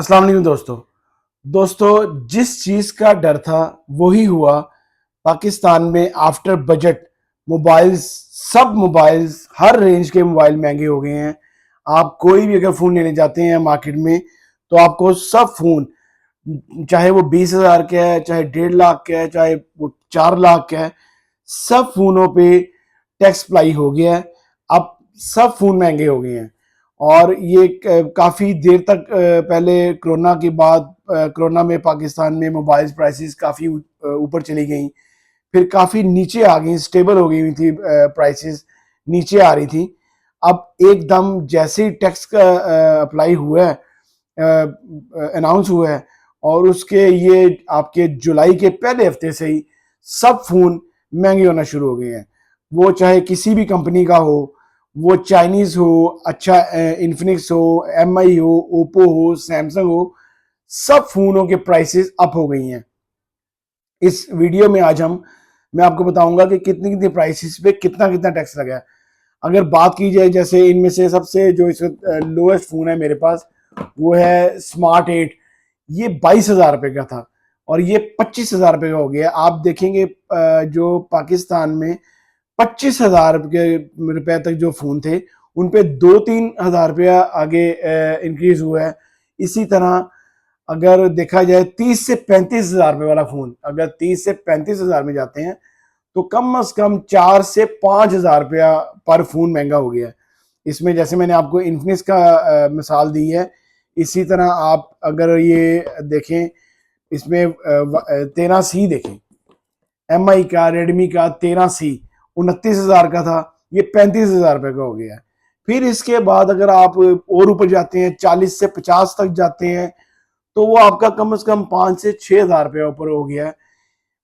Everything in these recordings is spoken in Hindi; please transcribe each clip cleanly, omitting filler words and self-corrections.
अस्सलाम वालेकुम दोस्तों जिस चीज़ का डर था वही हुआ। पाकिस्तान में आफ्टर बजट मोबाइल्स, सब मोबाइल्स, हर रेंज के मोबाइल महंगे हो गए हैं। आप कोई भी अगर फ़ोन लेने जाते हैं मार्केट में तो आपको सब फ़ोन, चाहे वो 20,000 का है, चाहे 1.5 लाख का है, चाहे वो 4 लाख का है, सब फ़ोनों पे टैक्स अप्लाई हो गया है। अब सब फ़ोन महंगे हो गए हैं। और ये काफ़ी देर तक पहले कोरोना के बाद कोरोना में पाकिस्तान में मोबाइल प्राइसेस काफ़ी ऊपर चली गई, फिर काफ़ी नीचे आ गई, स्टेबल हो गई हुई थी, प्राइसेस नीचे आ रही थी। अब एकदम जैसे ही टैक्स का अप्लाई हुआ है, अनाउंस हुआ है, और उसके ये आपके जुलाई के पहले हफ्ते से ही सब फ़ोन महंगे होना शुरू हो गए हैं। वो चाहे किसी भी कंपनी का हो, वो चाइनीज़ हो, अच्छा इन्फिनिक्स हो, एमआई हो, ओप्पो हो, सैमसंग हो, सब फ़ोनों के प्राइसेस अप हो गई हैं। इस वीडियो में आज मैं आपको बताऊंगा कि कितनी कितनी प्राइसेस पे कितना कितना टैक्स लगा है। अगर बात की जाए, जैसे इनमें से सबसे जो इस लोएस्ट फ़ोन है मेरे पास, वो है स्मार्ट 8। ये 22,000 रुपये का था और ये 25,000 रुपये का हो गया। आप देखेंगे जो पाकिस्तान में 25,000 रुपये तक जो फ़ोन थे, उन पे 2-3 हज़ार रुपया आगे इंक्रीज हुआ है। इसी तरह अगर देखा जाए 30 से 35 हज़ार रुपये वाला फ़ोन, अगर 30 से 35 हज़ार में जाते हैं तो कम से कम 4 से 5 हज़ार रुपया पर फ़ोन महंगा हो गया है। इसमें जैसे मैंने आपको इन्फिनिक्स का मिसाल दी है, इसी तरह आप अगर ये देखें, इसमें 13C देखें, एमआई का, रेडमी का 13C 29,000 का था, ये 35,000 रुपये का हो गया है। फिर इसके बाद अगर आप और ऊपर जाते हैं, 40 से 50 तक जाते हैं, तो वो आपका कम से कम 5 से 6 हज़ार रुपये ऊपर हो गया है।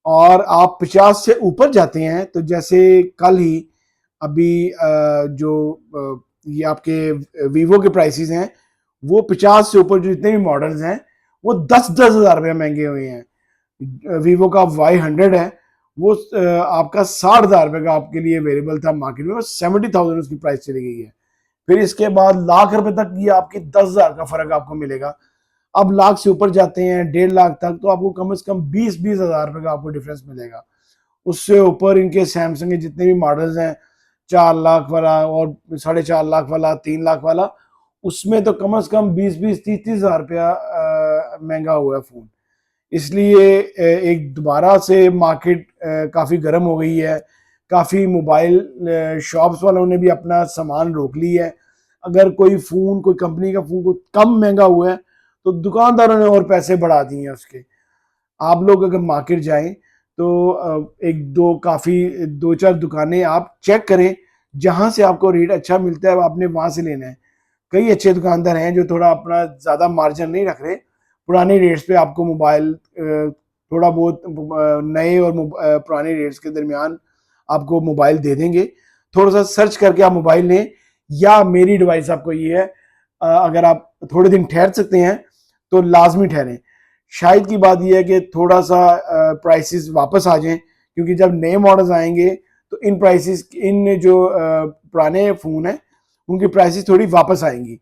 और आप 50 से ऊपर जाते हैं तो जैसे कल ही अभी ये आपके वीवो के प्राइसेस हैं, वो 50 से ऊपर जो जितने भी मॉडल्स हैं वो 10-10 हज़ार रुपये महंगे हुए हैं। वीवो का Y100 है, वो आपका 60,000 रुपये का आपके लिए अवेलेबल था मार्केट में, 70,000 उसकी प्राइस चली गई है। फिर इसके बाद लाख रुपए तक ये आपकी 10,000 का फर्क आपको मिलेगा। अब लाख से ऊपर जाते हैं 1.5 लाख तक, तो आपको कम से कम 20-20 हज़ार रुपये का आपको डिफरेंस मिलेगा। उससे ऊपर इनके सैमसंग के जितने भी मॉडल्स हैं, 4 लाख वाला और 4.5 लाख वाला, 3 लाख वाला, उसमें तो कम से कम 20-20, 30-30 हज़ार रुपया महंगा हुआ है फ़ोन। इसलिए एक दोबारा से मार्केट काफ़ी गर्म हो गई है। काफ़ी मोबाइल शॉप्स वालों ने भी अपना सामान रोक ली है। अगर कोई फ़ोन, कोई कंपनी का फ़ोन को कम महंगा हुआ है तो दुकानदारों ने और पैसे बढ़ा दिए हैं उसके। आप लोग अगर मार्केट जाएं तो एक दो काफ़ी 2-4 दुकानें आप चेक करें, जहां से आपको रेट अच्छा मिलता है आपने वहां से लेना है। कई अच्छे दुकानदार हैं जो थोड़ा अपना ज़्यादा मार्जिन नहीं रख रहे, पुराने रेट्स पे आपको मोबाइल थोड़ा बहुत नए और पुराने रेट्स के दरमियान आपको मोबाइल दे देंगे। थोड़ा सा सर्च करके आप मोबाइल लें, या मेरी एडवाइस आपको ये है, अगर आप थोड़े दिन ठहर सकते हैं तो लाजमी ठहरें। शायद की बात यह है कि थोड़ा सा प्राइसेस वापस आ जाएं, क्योंकि जब नए मॉडल्स आएंगे तो इन प्राइसेस, इन जो पुराने फ़ोन हैं उनकी प्राइसेस थोड़ी वापस आएंगी।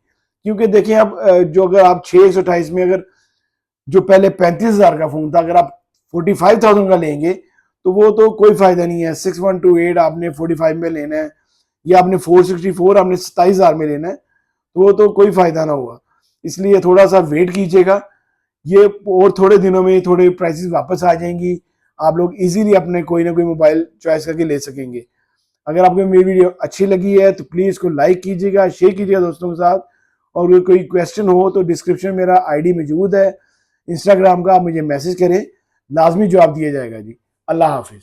क्योंकि देखिए अब जो अगर आप 628 में, अगर जो पहले 35,000 का फ़ोन था, अगर आप 45,000 का लेंगे तो वो तो कोई फ़ायदा नहीं है। 6128 आपने 45 में लेना है, या आपने 464 आपने 27,000 में लेना है, तो वो तो कोई फ़ायदा ना हुआ। इसलिए थोड़ा सा वेट कीजिएगा, ये और थोड़े दिनों में थोड़े प्राइसेस वापस आ जाएंगी। आप लोग इजीली अपने कोई ना कोई मोबाइल चॉइस करके ले सकेंगे। अगर आपको मेरी वीडियो अच्छी लगी है तो प्लीज़ इसको लाइक कीजिएगा, शेयर कीजिएगा दोस्तों के साथ। और अगर कोई क्वेश्चन हो तो डिस्क्रिप्शन में मेरा आईडी मौजूद है इंस्टाग्राम का, आप मुझे मैसेज करें, लाजमी जवाब दिया जाएगा जी। अल्लाह हाफिज़।